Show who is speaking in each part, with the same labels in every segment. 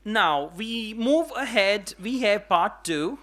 Speaker 1: Now we move ahead. We have part 2,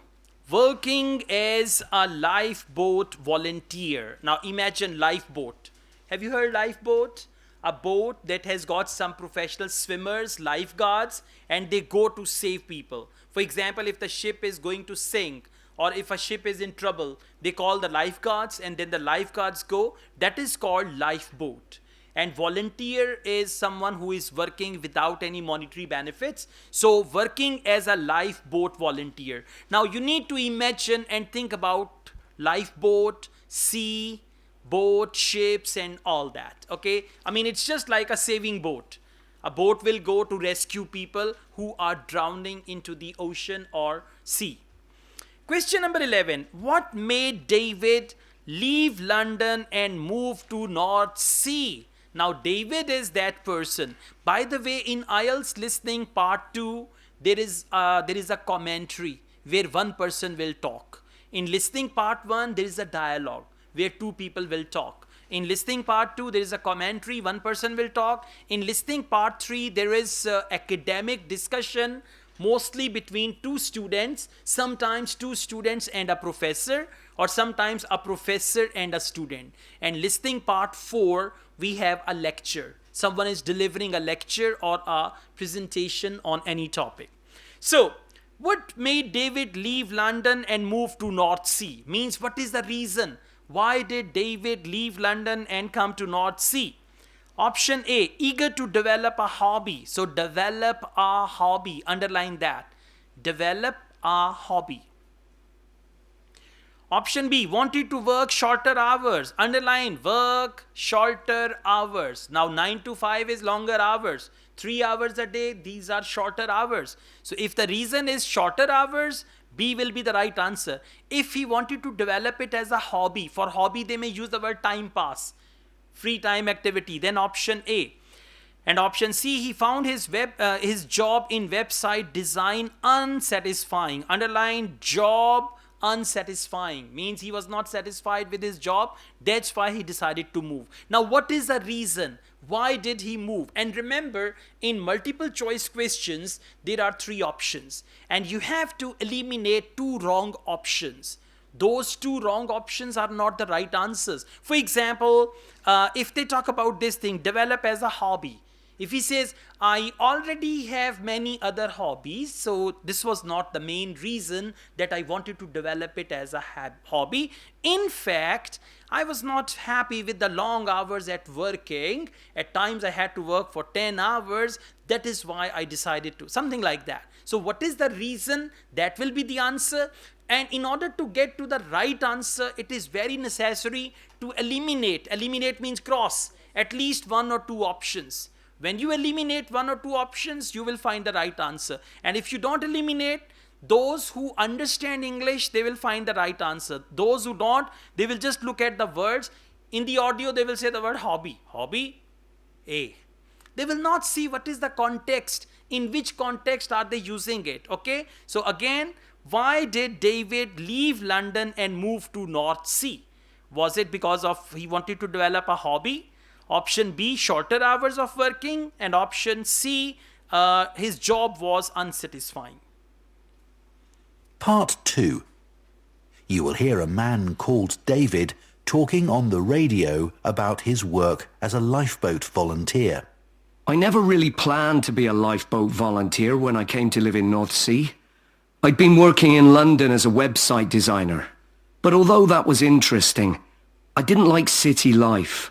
Speaker 1: working as a lifeboat volunteer. Now imagine lifeboat. Have you heard lifeboat? A boat that has got some professional swimmers, lifeguards, and they go to save people. For example, if the ship is going to sink or if a ship is in trouble, they call the lifeguards and then the lifeguards go. That is called lifeboat. And volunteer is someone who is working without any monetary benefits. So working as a lifeboat volunteer. Now you need to imagine and think about lifeboat, sea, boat, ships and all that. Okay, I mean it's just like a saving boat. A boat will go to rescue people who are drowning into the ocean or sea. Question number 11. What made David leave London and move to North Sea? Now David is that person. By the way, in IELTS listening part 2, there is a commentary where one person will talk. In listening part 1, there is a dialogue where two people will talk. In listening part 2, there is a commentary, one person will talk. In listening part 3, there is academic discussion, mostly between two students, sometimes two students and a professor, or sometimes a professor and a student. And listening part 4, we have a lecture. Someone is delivering a lecture or a presentation on any topic. So, what made David leave London and move to North Sea? Means what is the reason? Why did David leave London and come to North Sea? Option A, eager to develop a hobby. So develop a hobby, underline that. Develop a hobby. Option B, wanted to work shorter hours. Underline, work shorter hours. Now 9 to 5 is longer hours. 3 hours a day, these are shorter hours. So if the reason is shorter hours, B will be the right answer. If he wanted to develop it as a hobby, for hobby they may use the word time pass, free time activity, then option A. And option C, he found his job in website design unsatisfying. Underline, job unsatisfying, means he was not satisfied with his job. That's why he decided to move. Now what is the reason? Why did he move? And remember, in multiple choice questions, there are 3 options. And you have to eliminate 2 wrong options. Those 2 wrong options are not the right answers. For example, if they talk about this thing, develop as a hobby. If he says, I already have many other hobbies, so this was not the main reason that I wanted to develop it as a hobby. In fact, I was not happy with the long hours at working. At times I had to work for 10 hours. That is why I decided to, something like that. So what is the reason? That will be the answer. And in order to get to the right answer, it is very necessary to eliminate. Eliminate means cross at least 1 or 2 options. When you eliminate 1 or 2 options, you will find the right answer. And if you don't eliminate, those who understand English, they will find the right answer. Those who don't, they will just look at the words. In the audio, they will say the word hobby. Hobby, A. They will not see what is the context. In which context are they using it? Okay. So again, why did David leave London and move to North Sea? Was it because of he wanted to develop a hobby? Option B, shorter hours of working. And option C, his job was unsatisfying.
Speaker 2: Part 2. You will hear a man called David talking on the radio about his work as a lifeboat volunteer.
Speaker 3: I never really planned to be a lifeboat volunteer when I came to live in North Sea. I'd been working in London as a website designer. But although that was interesting, I didn't like city life.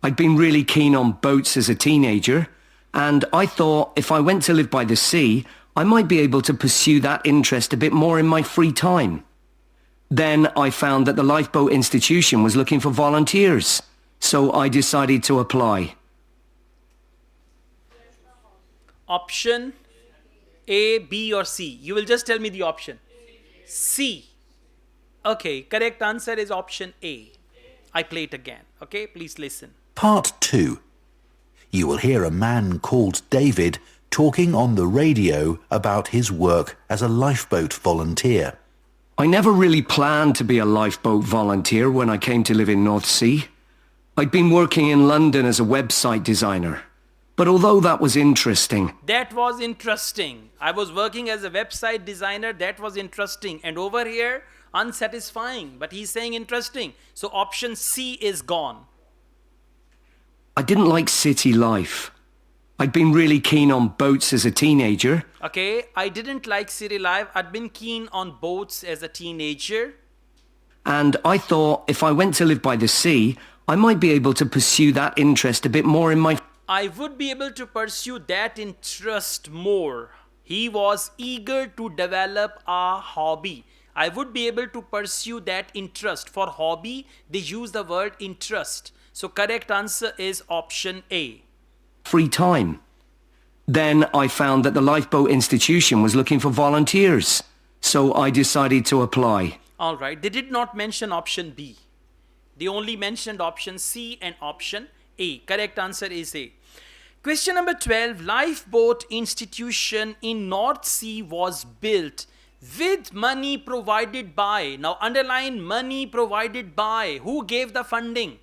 Speaker 3: I'd been really keen on boats as a teenager, and I thought if I went to live by the sea, I might be able to pursue that interest a bit more in my free time. Then I found that the Lifeboat Institution was looking for volunteers, so I decided to apply.
Speaker 1: Option A, B or C? You will just tell me the option. C. Okay, correct answer is option A. I play it again. Okay, please listen.
Speaker 2: Part 2. You will hear a man called David talking on the radio about his work as a lifeboat volunteer.
Speaker 3: I never really planned to be a lifeboat volunteer when I came to live in North Sea. I'd been working in London as a website designer. But although that was interesting,
Speaker 1: That was interesting. I was working as a website designer. That was interesting. And over here, unsatisfying. But he's saying interesting. So option C is gone.
Speaker 3: I didn't like city life. I'd been really keen on boats as a teenager.
Speaker 1: Okay, I didn't like city life. I'd been keen on boats as a teenager.
Speaker 3: And I thought if I went to live by the sea, I might be able to pursue that interest a bit more in my...
Speaker 1: I would be able to pursue that interest more. He was eager to develop a hobby. I would be able to pursue that interest. For hobby, they use the word interest. So correct answer is option A.
Speaker 3: free time. Then I found that the Lifeboat Institution was looking for volunteers. So I decided to apply.
Speaker 1: All right, they did not mention option B. They only mentioned option C and option A. Correct answer is A. Question number 12. Lifeboat institution in North Sea was built with money provided by. Now underline money provided by. Who gave the funding?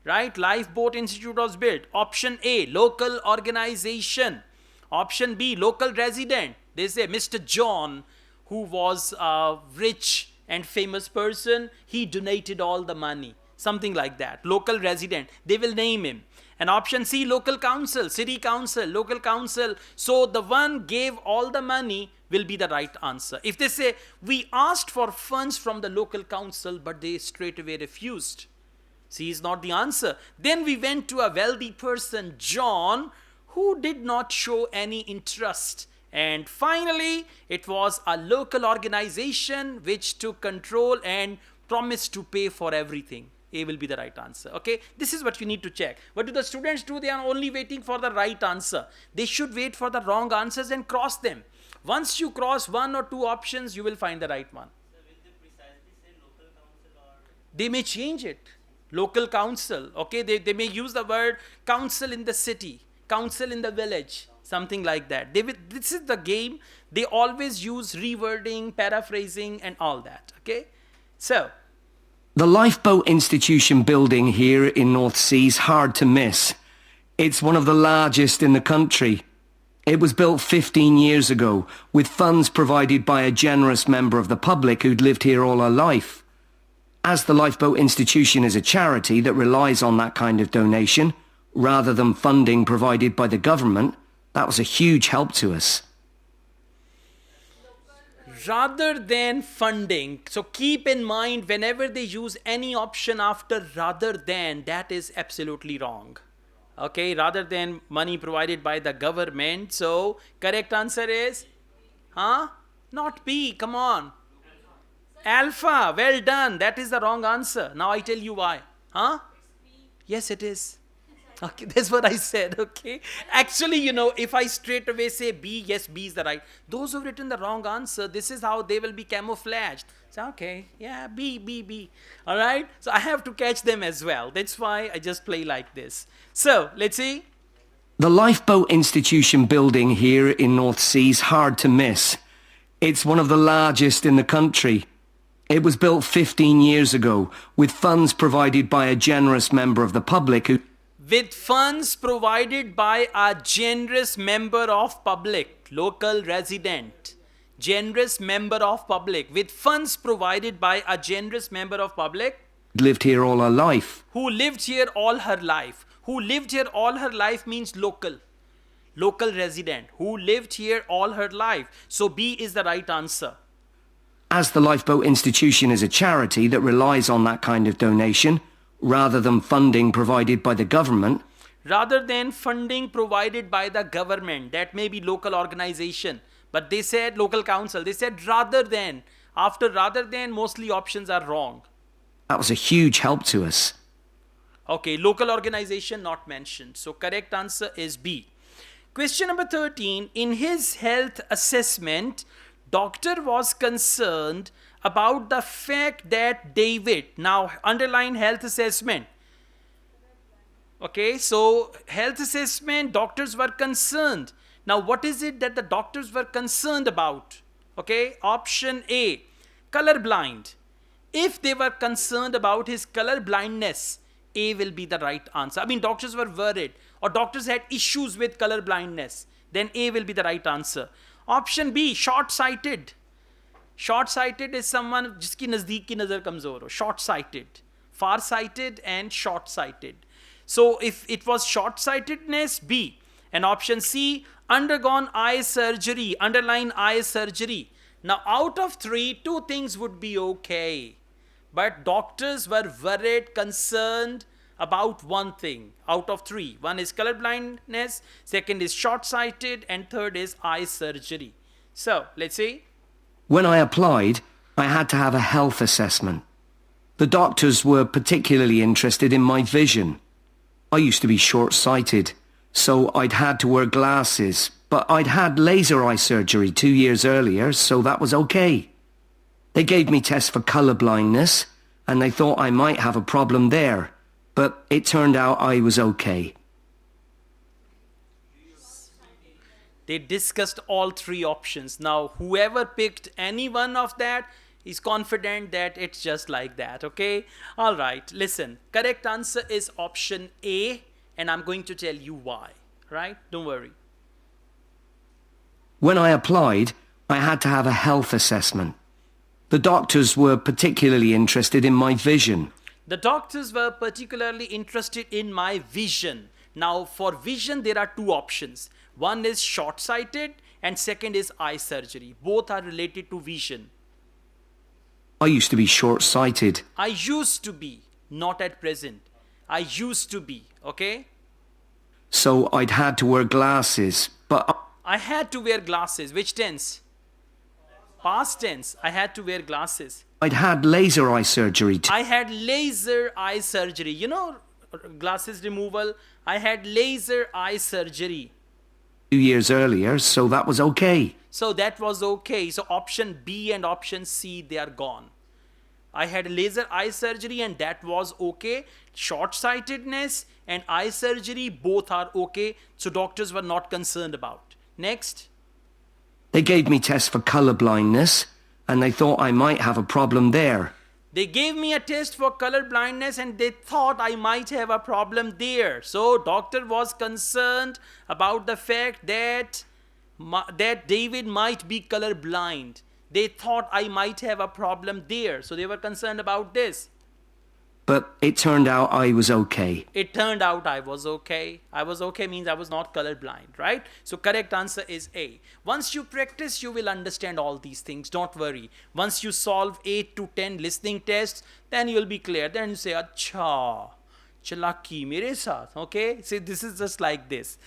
Speaker 1: Right? Lifeboat Institute was built. Option A, local organization. Option B, local resident. They say Mr. John, who was a rich and famous person, he donated all the money. Something like that. Local resident. They will name him. And option C, local council, city council, local council. So the one gave all the money will be the right answer. If they say, we asked for funds from the local council, but they straight away refused. C is not the answer. Then we went to a wealthy person, John, who did not show any interest. And finally, it was a local organization which took control and promised to pay for everything. A will be the right answer. Okay, this is what you need to check. What do the students do? They are only waiting for the right answer. They should wait for the wrong answers and cross them. Once you cross one or two options, you will find the right one.
Speaker 4: So will they precisely say local council or?
Speaker 1: They may change it. Local council. Okay, they may use the word council in the city, council in the village, something like that. This is the game. They always use rewording, paraphrasing, and all that. Okay, so.
Speaker 3: The Lifeboat Institution building here in North Sea is hard to miss. It's one of the largest in the country. It was built 15 years ago, with funds provided by a generous member of the public who'd lived here all her life. As the Lifeboat Institution is a charity that relies on that kind of donation, rather than funding provided by the government, that was a huge help to us.
Speaker 1: Rather than funding. So keep in mind, whenever they use any option after rather than, that is absolutely wrong. Okay, rather than money provided by the government. So correct answer is, not B, come on. Alpha, well done. That is the wrong answer. Now I tell you why. Yes, it is. Okay, that's what I said, okay? Actually, if I straight away say B, yes, B is the right. Those who've written the wrong answer, this is how they will be camouflaged. So, okay, yeah, B. All right? So I have to catch them as well. That's why I just play like this. So, let's see.
Speaker 3: The Lifeboat Institution building here in North Sea is hard to miss. It's one of the largest in the country. It was built 15 years ago, with funds provided by a generous member of the public who...
Speaker 1: With funds provided by a generous member of public, local resident, generous member of public, with funds provided by a generous member of public.
Speaker 3: Lived here all her life.
Speaker 1: Who lived here all her life. Who lived here all her life means local. Local resident. Who lived here all her life. So B is the right answer.
Speaker 3: As the Lifeboat Institution is a charity that relies on that kind of donation, rather than funding provided by the government.
Speaker 1: Rather than funding provided by the government, that may be local organization. But they said local council. They said rather than. After rather than, mostly options are wrong.
Speaker 3: That was a huge help to us.
Speaker 1: Okay, local organization not mentioned. So correct answer is B. Question number 13. In his health assessment, doctor was concerned about the fact that David, now underline health assessment. Okay, so health assessment, doctors were concerned. Now what is it that the doctors were concerned about? Okay, option A, colorblind. If they were concerned about his color blindness, A will be the right answer. I mean, doctors were worried. or doctors had issues with color blindness, then A will be the right answer. Option B, short-sighted. Short-sighted is someone जिसकी नज़दीक की नज़र कमज़ोर हो. Short-sighted, far-sighted and short-sighted. So if it was short-sightedness, B. And option C, undergone eye surgery, underline eye surgery. Now out of 3, 2 things would be okay. But doctors were worried, concerned about one thing out of 3. One is color blindness, second is short-sighted, and third is eye surgery. So let's see.
Speaker 3: When I applied, I had to have a health assessment. The doctors were particularly interested in my vision. I used to be short-sighted, so I'd had to wear glasses, but I'd had laser eye surgery 2 years earlier, so that was okay. They gave me tests for colour blindness, and they thought I might have a problem there, but it turned out I was okay.
Speaker 1: They discussed all 3 options. Now, whoever picked any one of that is confident that it's just like that, okay? All right, listen. Correct answer is option A, and I'm going to tell you why, right? Don't worry.
Speaker 3: When I applied, I had to have a health assessment. The doctors were particularly interested in my vision.
Speaker 1: The doctors were particularly interested in my vision. Now, for vision, there are 2 options. One is short-sighted and second is eye surgery. Both are related to vision.
Speaker 3: I used to be short-sighted.
Speaker 1: I used to be, not at present. I used to be, okay?
Speaker 3: So I'd had to wear glasses, but
Speaker 1: I had to wear glasses. Which tense? Past tense. I had to wear glasses.
Speaker 3: I'd had laser eye surgery too.
Speaker 1: I had laser eye surgery. You know, glasses removal. I had laser eye surgery
Speaker 3: 2 years earlier, so that was okay.
Speaker 1: So that was okay. So option B and option C, they are gone. I had laser eye surgery and that was okay. Short-sightedness and eye surgery, both are okay. So doctors were not concerned about. Next.
Speaker 3: They gave me tests for colour blindness, and they thought I might have a problem there.
Speaker 1: They gave me a test for color blindness and they thought I might have a problem there. So doctor was concerned about the fact that David might be color blind. They thought I might have a problem there. So they were concerned about this.
Speaker 3: But it turned out I was okay.
Speaker 1: It turned out I was okay. I was okay means I was not colorblind, right? So correct answer is A. Once you practice, you will understand all these things. Don't worry. Once you solve 8 to 10 listening tests, then you will be clear. Then you say, Acha, chalaki mere saath. Okay? See, this is just like this.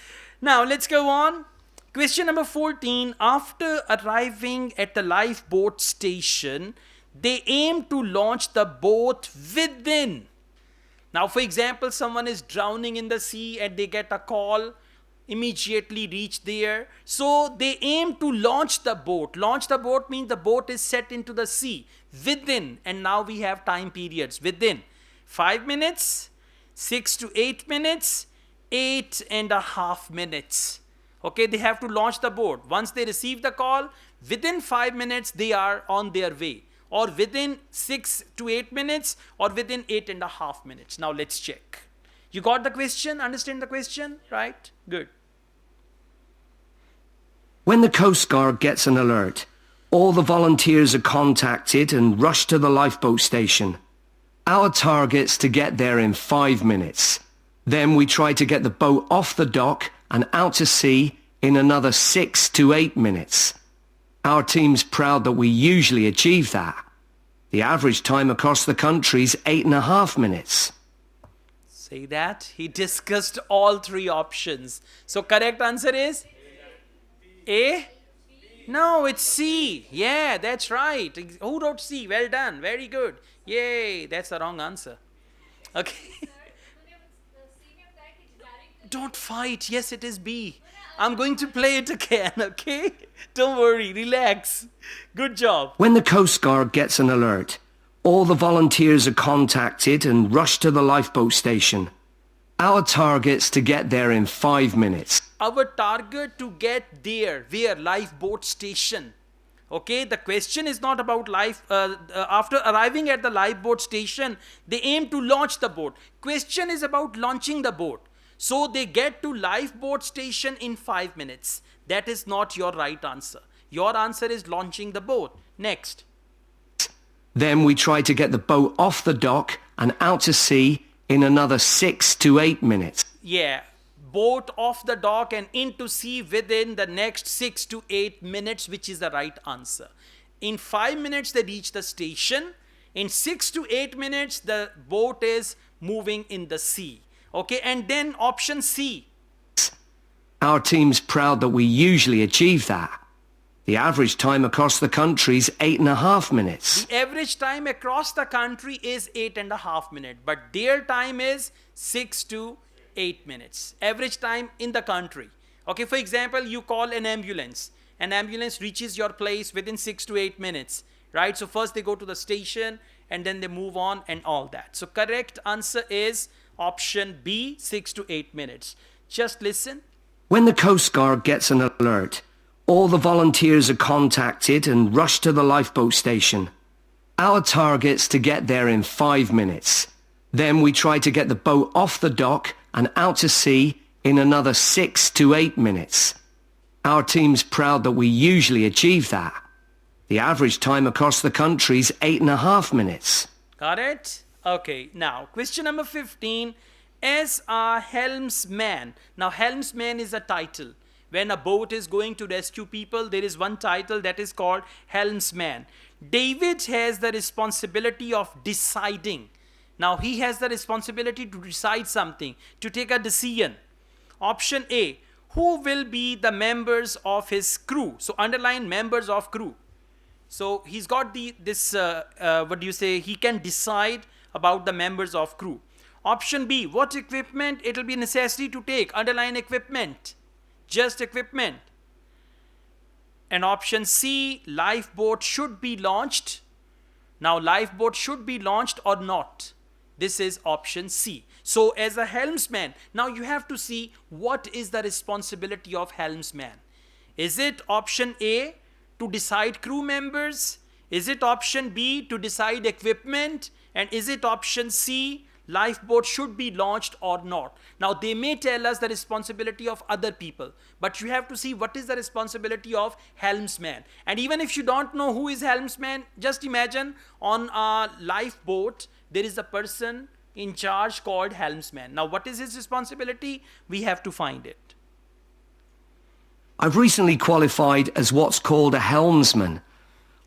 Speaker 1: Now, let's go on. Question number 14. After arriving at the lifeboat station, they aim to launch the boat within. Now, for example, someone is drowning in the sea and they get a call, immediately reach there. So they aim to launch the boat. Launch the boat means the boat is set into the sea within. And now we have time periods within 5 minutes, 6 to 8 minutes, 8.5 minutes. Okay, they have to launch the boat. Once they receive the call, within 5 minutes, they are on their way. Or within 6 to 8 minutes, or within 8.5 minutes. Now let's check. You got the question? Understand the question? Right? Good.
Speaker 3: When the Coast Guard gets an alert, all the volunteers are contacted and rush to the lifeboat station. Our target's to get there in 5 minutes. Then we try to get the boat off the dock and out to sea in another 6 to 8 minutes. Our team's proud that we usually achieve that. The average time across the country is 8.5 minutes.
Speaker 1: Say that. He discussed all 3 options. So correct answer is? A? No, it's C. Yeah, that's right. Who wrote C? Well done. Very good. Yay. That's the wrong answer. Okay. Don't fight. Yes, it is B. I'm going to play it again, okay? Don't worry, relax. Good job.
Speaker 3: When the Coast Guard gets an alert, all the volunteers are contacted and rush to the lifeboat station. Our target's to get there in 5 minutes.
Speaker 1: Our target to get there, where? Lifeboat station. Okay, the question is not about after arriving at the lifeboat station, they aim to launch the boat. Question is about launching the boat. So they get to lifeboat station in 5 minutes. That is not your right answer. Your answer is launching the boat. Next.
Speaker 3: Then we try to get the boat off the dock and out to sea in another 6 to 8 minutes.
Speaker 1: Yeah, boat off the dock and into sea within the next 6 to 8 minutes, which is the right answer. In 5 minutes, they reach the station. In 6 to 8 minutes, the boat is moving in the sea. Okay, and then option C.
Speaker 3: Our team's proud that we usually achieve that. The average time across the country is 8.5 minutes.
Speaker 1: The average time across the country is 8.5 minutes, but their time is 6 to 8 minutes. Average time in the country. Okay, for example, you call an ambulance. An ambulance reaches your place within 6 to 8 minutes, right? So first they go to the station and then they move on and all that. So correct answer is option B, 6 to 8 minutes. Just listen.
Speaker 3: When the Coast Guard gets an alert, all the volunteers are contacted and rush to the lifeboat station. Our target's to get there in 5 minutes. Then we try to get the boat off the dock and out to sea in another 6 to 8 minutes. Our team's proud that we usually achieve that. The average time across the country is 8.5 minutes.
Speaker 1: Got it? Okay, now question number 15. As a helmsman. Now helmsman is a title. When a boat is going to rescue people, there is one title that is called helmsman. David has the responsibility of deciding. Now he has the responsibility to decide something, to take a decision. Option A, who will be the members of his crew? So underline members of crew. So he's got he can decide about the members of crew. Option B, what equipment it will be necessary to take? Underline equipment. Just equipment. And option C, lifeboat should be launched. Now lifeboat should be launched or not. This is option C. So as a helmsman, now you have to see what is the responsibility of helmsman. Is it option A, to decide crew members? Is it option B, to decide equipment? And is it option C, lifeboat should be launched or not? Now they may tell us the responsibility of other people, but you have to see what is the responsibility of helmsman. And even if you don't know who is helmsman, just imagine on a lifeboat there is a person in charge called helmsman. Now what is his responsibility? We have to find it.
Speaker 3: I've recently qualified as what's called a helmsman,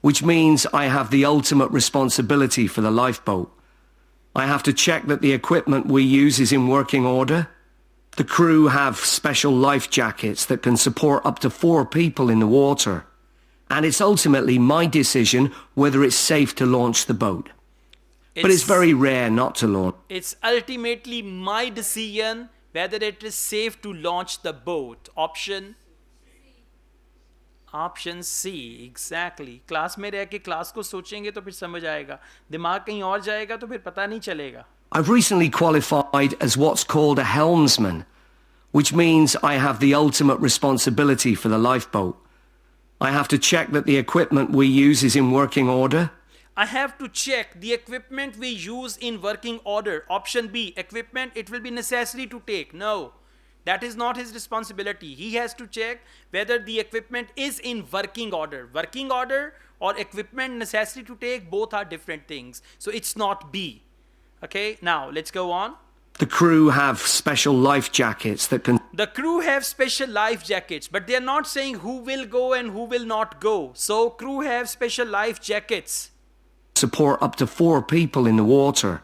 Speaker 3: which means I have the ultimate responsibility for the lifeboat. I have to check that the equipment we use is in working order. The crew have special life jackets that can support up to 4 people in the water. And it's ultimately my decision whether it's safe to launch the boat. But it's very rare not to launch.
Speaker 1: It's ultimately my decision whether it is safe to launch the boat. Option C, exactly. Class में रह के class को सोचेंगे तो फिर समझ आएगा. दिमाग कहीं और जाएगा तो फिर पता नहीं चलेगा.
Speaker 3: I've recently qualified as what's called a helmsman, which means I have the ultimate responsibility for the lifeboat. I have to check that the equipment we use is in working order.
Speaker 1: I have to check the equipment we use in working order. Option B, equipment it will be necessary to take. No, that is not his responsibility. He has to check whether the equipment is in working order. Working order or equipment necessary to take, both are different things. So it's not B. Okay, now let's go on.
Speaker 3: The crew have special life jackets that can...
Speaker 1: The crew have special life jackets, but they're not saying who will go and who will not go. So crew have special life jackets.
Speaker 3: Support up to 4 people in the water.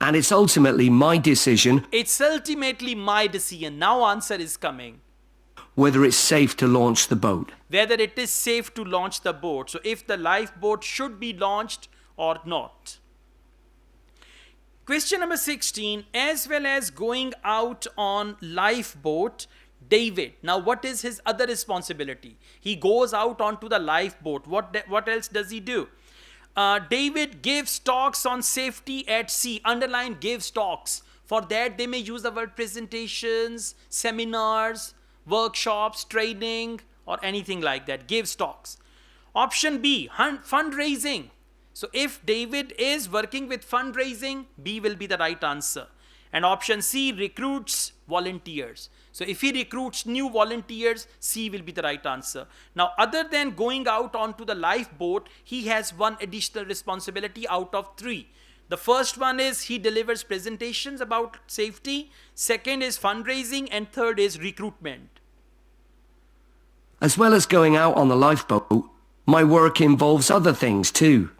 Speaker 3: And it's ultimately my decision...
Speaker 1: It's ultimately my decision. Now answer is coming.
Speaker 3: Whether it's safe to launch the boat.
Speaker 1: Whether it is safe to launch the boat. So if the lifeboat should be launched or not. Question number 16. As well as going out on lifeboat, David. Now what is his other responsibility? He goes out onto the lifeboat. What else does he do? David gives talks on safety at sea. Underline gives talks. For that they may use the word presentations, seminars, workshops, training, or anything like that. Gives talks. Option B, fundraising. So if David is working with fundraising, B will be the right answer. And option C, recruits volunteers. So if he recruits new volunteers, C will be the right answer. Now, other than going out onto the lifeboat, he has one additional responsibility out of 3. The first one is he delivers presentations about safety. Second is fundraising. And third is recruitment.
Speaker 3: As well as going out on the lifeboat, my work involves other things too.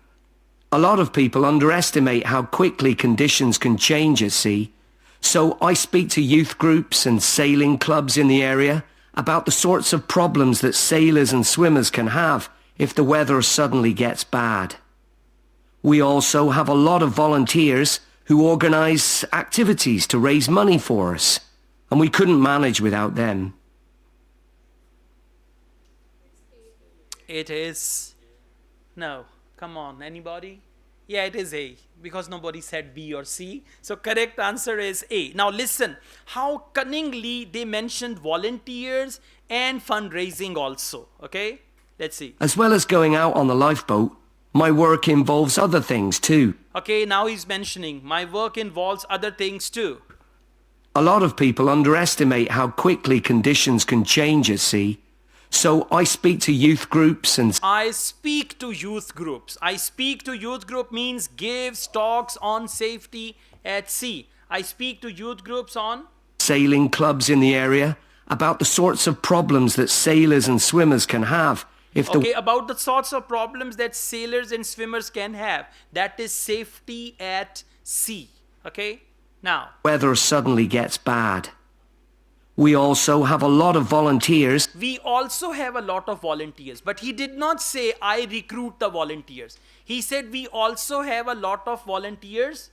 Speaker 3: A lot of people underestimate how quickly conditions can change at sea. So I speak to youth groups and sailing clubs in the area about the sorts of problems that sailors and swimmers can have if the weather suddenly gets bad. We also have a lot of volunteers who organise activities to raise money for us, and we couldn't manage without them.
Speaker 1: It is... No, come on, anybody? Yeah, it is A, because nobody said B or C. So correct answer is A. Now listen, how cunningly they mentioned volunteers and fundraising also, okay? Let's see.
Speaker 3: As well as going out on the lifeboat, my work involves other things too.
Speaker 1: Okay, now he's mentioning, my work involves other things too.
Speaker 3: A lot of people underestimate how quickly conditions can change at sea. So I speak to youth groups and...
Speaker 1: I speak to youth groups. I speak to youth group means gives talks on safety at sea. I speak to youth groups on...
Speaker 3: sailing clubs in the area about the sorts of problems that sailors and swimmers can have if the...
Speaker 1: Okay, about the sorts of problems that sailors and swimmers can have. That is safety at sea. Okay? Now...
Speaker 3: weather suddenly gets bad. We also have a lot of volunteers.
Speaker 1: We also have a lot of volunteers. But he did not say, I recruit the volunteers. He said, we also have a lot of volunteers.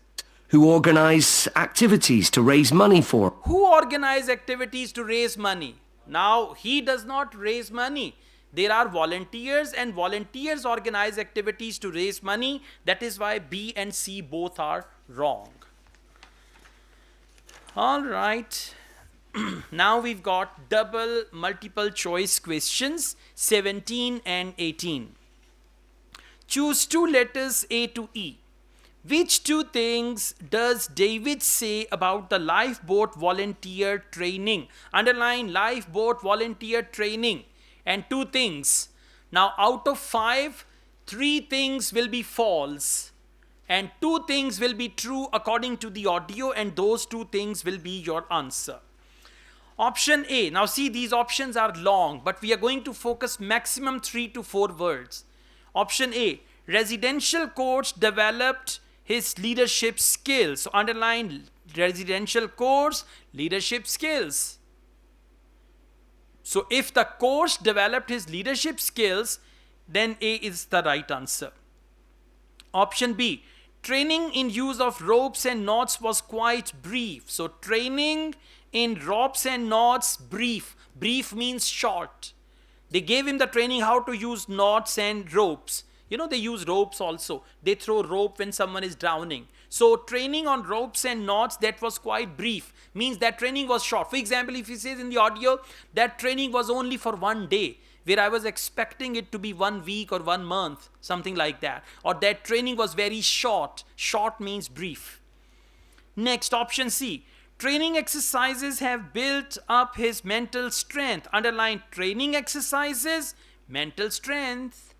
Speaker 3: Who organise activities to raise money for.
Speaker 1: Who organize activities to raise money? Now, he does not raise money. There are volunteers and volunteers organize activities to raise money. That is why B and C both are wrong. All right. Now we've got double multiple choice questions 17 and 18. Choose 2 letters A to E. Which 2 things does David say about the lifeboat volunteer training? Underline lifeboat volunteer training. And 2 things. Now out of 5, 3 things will be false. And 2 things will be true according to the audio, and those 2 things will be your answer. Option A. Now see, these options are long, but we are going to focus maximum 3 to 4 words. Option A. Residential coach developed his leadership skills. So underline residential course, leadership skills. So if the course developed his leadership skills, then A is the right answer. Option B. Training in use of ropes and knots was quite brief. So training in ropes and knots, brief. Brief means short. They gave him the training how to use knots and ropes. You know, they use ropes also. They throw rope when someone is drowning. So training on ropes and knots, that was quite brief. Means that training was short. For example, if he says in the audio, that training was only for 1 day, where I was expecting it to be 1 week or 1 month, something like that. Or that training was very short. Short means brief. Next, option C. Training exercises have built up his mental strength. Underline training exercises, mental strength.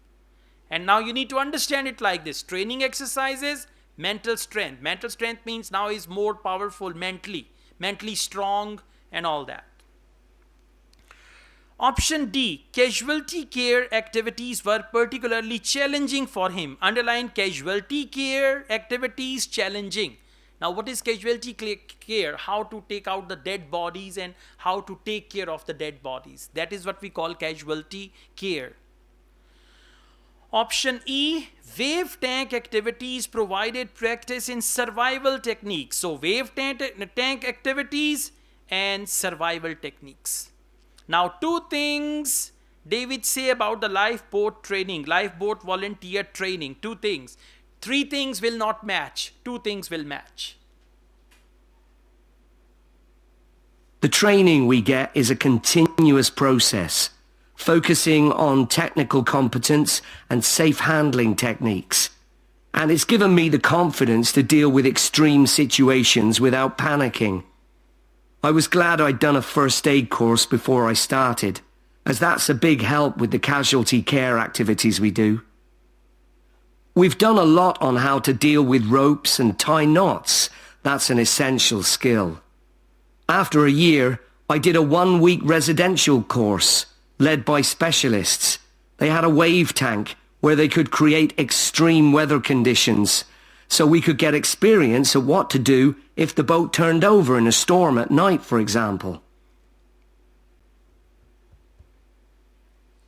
Speaker 1: And now you need to understand it like this. Training exercises, mental strength. Mental strength means now he's more powerful mentally. Mentally strong and all that. Option D. Casualty care activities were particularly challenging for him. Underline casualty care activities challenging. Now what is casualty care? How to take out the dead bodies and how to take care of the dead bodies. That is what we call casualty care. Option E. Wave tank activities provided practice in survival techniques. So wave tank activities and survival techniques. Now 2 things David say about the lifeboat training, lifeboat volunteer training. 2 things. 3 things will not match. 2 things will match.
Speaker 3: The training we get is a continuous process, focusing on technical competence and safe handling techniques. And it's given me the confidence to deal with extreme situations without panicking. I was glad I'd done a first aid course before I started, as that's a big help with the casualty care activities we do. We've done a lot on how to deal with ropes and tie knots. That's an essential skill. After a year, I did a 1-week residential course, led by specialists. They had a wave tank where they could create extreme weather conditions, so we could get experience at what to do if the boat turned over in a storm at night, for example.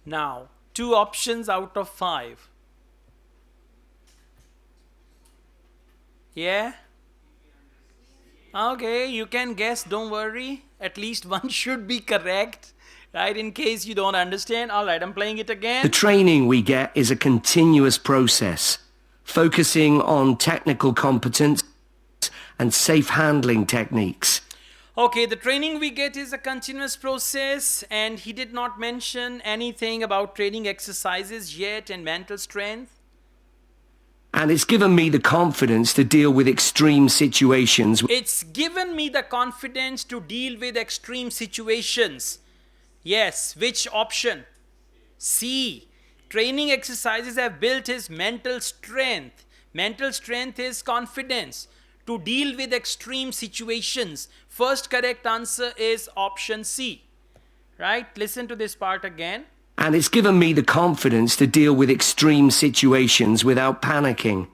Speaker 1: Now, 2 options out of 5. Yeah? Okay, you can guess, don't worry. At least one should be correct, right? In case you don't understand. All right, I'm playing it again.
Speaker 3: The training we get is a continuous process, focusing on technical competence and safe handling techniques.
Speaker 1: Okay, the training we get is a continuous process, and he did not mention anything about training exercises yet and mental strength.
Speaker 3: And it's given me the confidence to deal with extreme situations.
Speaker 1: It's given me the confidence to deal with extreme situations. Yes, which option? C. Training exercises have built his mental strength. Mental strength is confidence to deal with extreme situations. First correct answer is option C. Right? Listen to this part again.
Speaker 3: And it's given me the confidence to deal with extreme situations without panicking.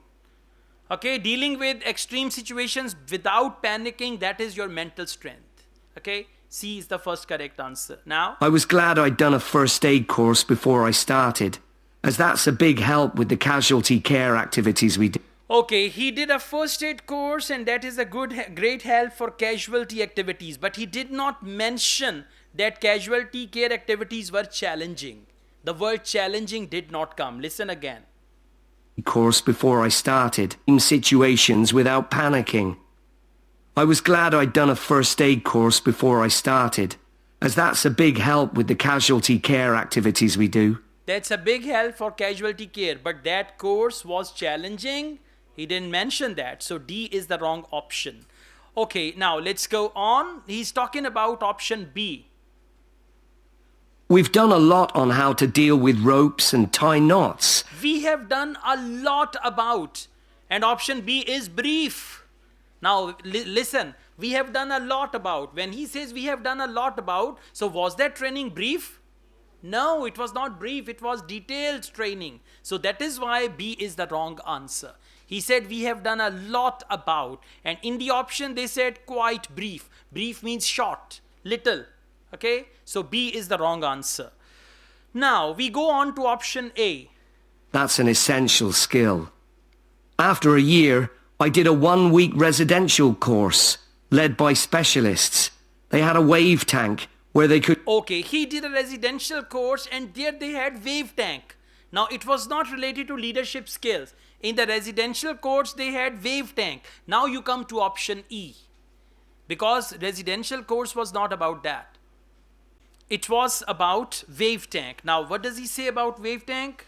Speaker 1: Okay, dealing with extreme situations without panicking, that is your mental strength. Okay, C is the first correct answer. Now,
Speaker 3: I was glad I'd done a first aid course before I started, as that's a big help with the casualty care activities we do.
Speaker 1: okay, he did a first aid course and that is a great help for casualty activities, but he did not mention that casualty care activities were challenging. The word challenging did not come. Listen again.
Speaker 3: Course before I started, in situations without panicking. I was glad I'd done a first aid course before I started, as that's a big help with the casualty care activities we do.
Speaker 1: That's a big help for casualty care, but that course was challenging. He didn't mention that, so D is the wrong option. Okay, now let's go on. He's talking about option B.
Speaker 3: We've done a lot on how to deal with ropes and tie knots.
Speaker 1: We have done a lot about, and option B is brief. Now listen, we have done a lot about. When he says we have done a lot about, so was that training brief? No, it was not brief, it was detailed training. So that is why B is the wrong answer. He said we have done a lot about, and in the option they said quite brief. Brief means short, little. Okay, so B is the wrong answer. Now we go on to option A.
Speaker 3: That's an essential skill. After a year, I did a 1-week residential course, led by specialists. They had a wave tank where they could...
Speaker 1: Okay, he did a residential course and there they had wave tank. Now it was not related to leadership skills. In the residential course they had wave tank. Now you come to option E. Because residential course was not about that. It was about wave tank. Now what does he say about wave tank?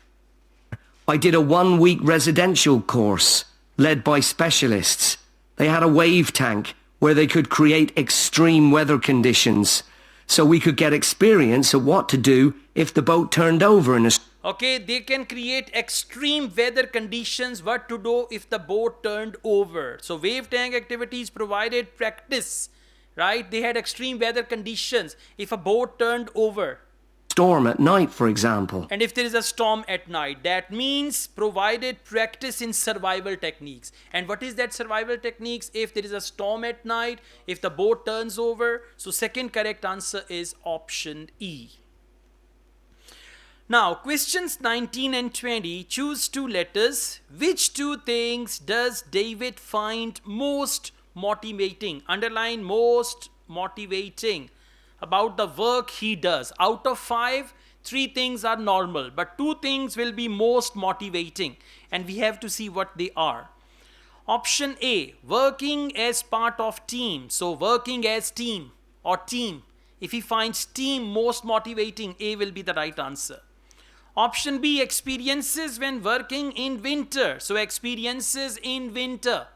Speaker 3: I did a 1-week residential course, led by specialists. They had a wave tank where they could create extreme weather conditions, so we could get experience at what to do if the boat turned over in a...
Speaker 1: Okay, they can create extreme weather conditions, what to do if the boat turned over. So wave tank activities provided practice, right? They had extreme weather conditions if a boat turned over.
Speaker 3: Storm at night, for example.
Speaker 1: And if there is a storm at night, that means provided practice in survival techniques. And what is that survival techniques? If there is a storm at night, if the boat turns over. So second correct answer is option E. Now, questions 19 and 20, choose 2 letters. Which 2 things does David find most motivating? Underline most motivating about the work he does. Out of 5, 3 things are normal, but 2 things will be most motivating, and we have to see what they are. Option A, working as part of team. So working as team or team. If he finds team most motivating, A will be the right answer. Option B, experiences when working in winter. So experiences in winter.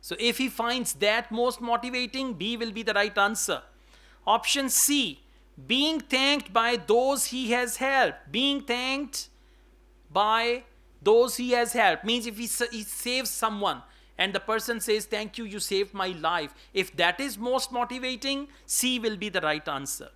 Speaker 1: So if he finds that most motivating, B will be the right answer. Option C, being thanked by those he has helped. Being thanked by those he has helped means if he saves someone and the person says, thank you, you saved my life. If that is most motivating, C will be the right answer.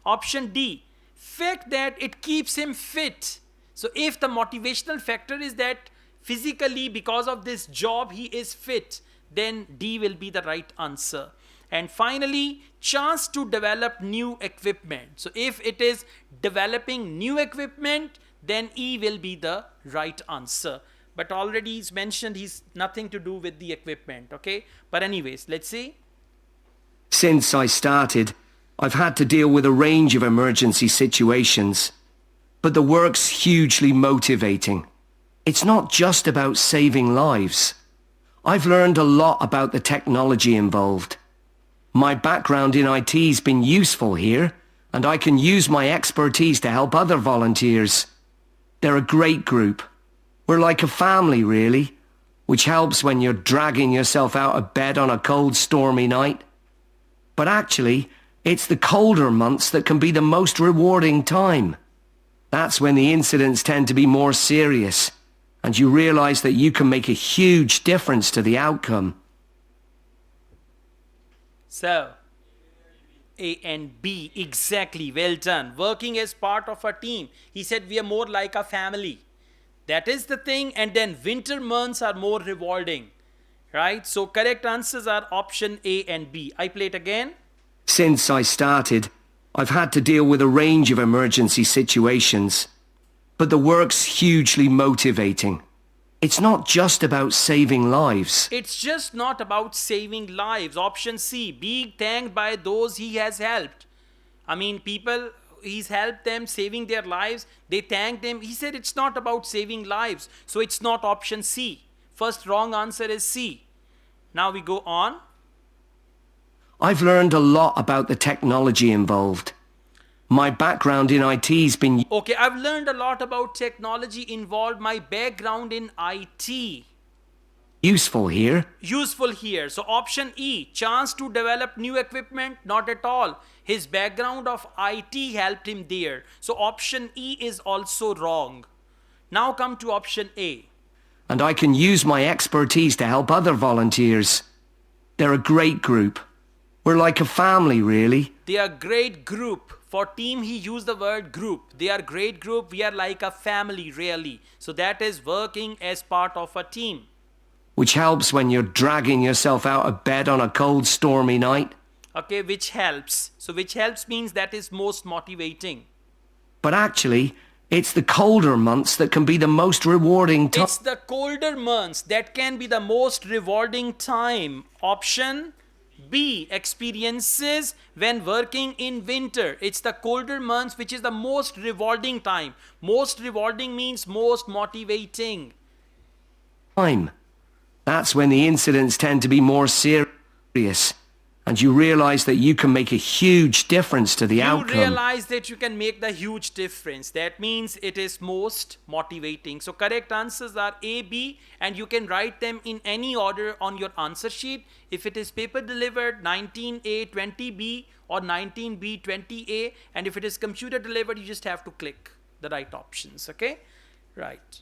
Speaker 1: Option D, fact that it keeps him fit. So if the motivational factor is that physically because of this job he is fit, then D will be the right answer. And finally, chance to develop new equipment. So if it is developing new equipment, then E will be the right answer. But already he's mentioned he's nothing to do with the equipment, okay? But anyways, let's see.
Speaker 3: Since I started, I've had to deal with a range of emergency situations. But the work's hugely motivating. It's not just about saving lives. I've learned a lot about the technology involved. My background in IT's been useful here, and I can use my expertise to help other volunteers. They're a great group. We're like a family, really, which helps when you're dragging yourself out of bed on a cold, stormy night. But actually, it's the colder months that can be the most rewarding time. That's when the incidents tend to be more serious, and you realize that you can make a huge difference to the outcome.
Speaker 1: So, A and B, exactly, well done. Working as part of a team. He said we are more like a family. That is the thing, and then winter months are more rewarding, right? So correct answers are option A and B. I play it again.
Speaker 3: Since I started, I've had to deal with a range of emergency situations. But the work's hugely motivating. It's not just about saving lives.
Speaker 1: It's just not about saving lives. Option C, being thanked by those he has helped. I mean, people, he's helped them, saving their lives. They thanked him. He said it's not about saving lives. So it's not option C. First wrong answer is C. Now we go on.
Speaker 3: I've learned a lot about the technology involved. My background in IT's been...
Speaker 1: Okay, I've learned a lot about technology involved. My background in IT.
Speaker 3: useful here.
Speaker 1: Useful here. So option E, chance to develop new equipment, not at all. His background of IT helped him there. So option E is also wrong. Now come to option A.
Speaker 3: And I can use my expertise to help other volunteers. They're a great group. We're like a family, really.
Speaker 1: They are great group. For team, he used the word group. They are great group. We are like a family, really. So that is working as part of a team.
Speaker 3: Which helps when you're dragging yourself out of bed on a cold, stormy night.
Speaker 1: Okay, which helps. So which helps means that is most motivating.
Speaker 3: But actually, it's the colder months that can be the most rewarding time.
Speaker 1: It's the colder months that can be the most rewarding time. Option B, experiences when working in winter. It's the colder months which is the most rewarding time. Most rewarding means most motivating.
Speaker 3: That's when the incidents tend to be more serious. And you realize that you can make a huge difference to the outcome.
Speaker 1: You realize that you can make the huge difference. That means it is most motivating. So correct answers are A, B, and you can write them in any order on your answer sheet. If it is paper delivered, 19A, 20B, or 19B, 20A. And if it is computer delivered, you just have to click the right options, okay? Right.